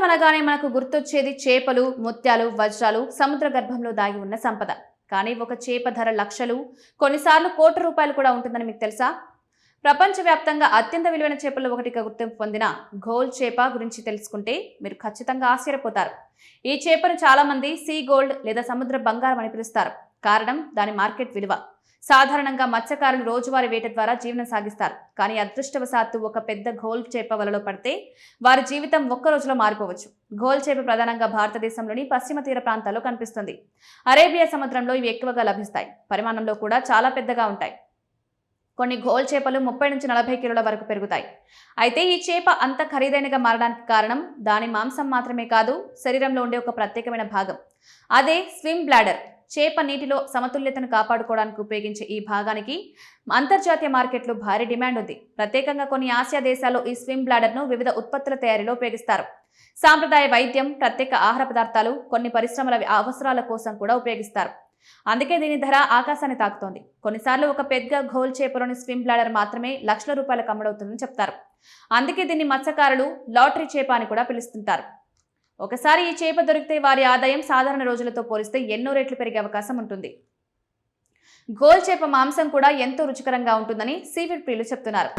సముద్రం అనగానే మనకు గుర్తొచ్చేది చేపలు, ముత్యాలు, వజ్రాలు, సముద్ర గర్భంలో దాగి ఉన్న సంపద. కానీ ఒక చేప ధర లక్షలు, కొన్నిసార్లు కోట్ల రూపాయలు కూడా ఉంటుందని మీకు తెలుసా? ప్రపంచవ్యాప్తంగా అత్యంత విలువైన చేపల్లో ఒకటిగా గుర్తింపు పొందిన ఘోల్ చేప గురించి తెలుసుకుంటే మీరు ఖచ్చితంగా ఆశ్చర్యపోతారు. ఈ చేపను చాలా మంది సీ గోల్డ్ లేదా సముద్ర బంగారం అని పిలుస్తారు. కారణం దాని మార్కెట్ విలువ. సాధారణంగా మత్స్యకారులు రోజువారీ వేట ద్వారా జీవనం సాగిస్తారు. కానీ అదృష్టవశాత్తు ఒక పెద్ద ఘోల్ చేప వలలో పడితే వారి జీవితం ఒక్క రోజులో మారిపోవచ్చు. ఘోల్ చేప ప్రధానంగా భారతదేశంలోని పశ్చిమ తీర ప్రాంతాల్లో కనిపిస్తుంది. అరేబియా సముద్రంలో ఇవి ఎక్కువగా లభిస్తాయి. పరిమాణంలో కూడా చాలా పెద్దగా ఉంటాయి. కొన్ని ఘోల్ చేపలు 30 నుంచి 40 కిలోల వరకు పెరుగుతాయి. అయితే ఈ చేప అంత ఖరీదైనగా మారడానికి కారణం దాని మాంసం మాత్రమే కాదు, శరీరంలో ఉండే ఒక ప్రత్యేకమైన భాగం. అదే స్విమ్ బ్లాడర్. చేప నీటిలో సమతుల్యతను కాపాడుకోవడానికి ఉపయోగించే ఈ భాగానికి అంతర్జాతీయ మార్కెట్లో భారీ డిమాండ్ ఉంది. ప్రత్యేకంగా కొన్ని ఆసియా దేశాల్లో ఈ స్విమ్ బ్లాడర్ను వివిధ ఉత్పత్తుల తయారీలో ఉపయోగిస్తారు. సాంప్రదాయ వైద్యం, ప్రత్యేక ఆహార పదార్థాలు, కొన్ని పరిశ్రమల అవసరాల కోసం కూడా ఉపయోగిస్తారు. అందుకే దీని ధర ఆకాశాన్ని తాకుతోంది. కొన్నిసార్లు ఒక పెద్ద ఘోల్ చేపలోని స్విమ్ బ్లాడర్ మాత్రమే లక్షల రూపాయలకు అమ్ముడవుతుందని చెప్తారు. అందుకే దీన్ని మత్స్యకారులు లాటరీ చేప అని కూడా పిలుస్తుంటారు. ఒకసారి ఈ చేప దొరికితే వారి ఆదాయం సాధారణ రోజులతో పోలిస్తే ఎన్నో రెట్లు పెరిగే అవకాశం ఉంటుంది. ఘోల్ చేప మాంసం కూడా ఎంతో రుచికరంగా ఉంటుందని సీఫుడ్ ప్రియులు చెప్తున్నారు.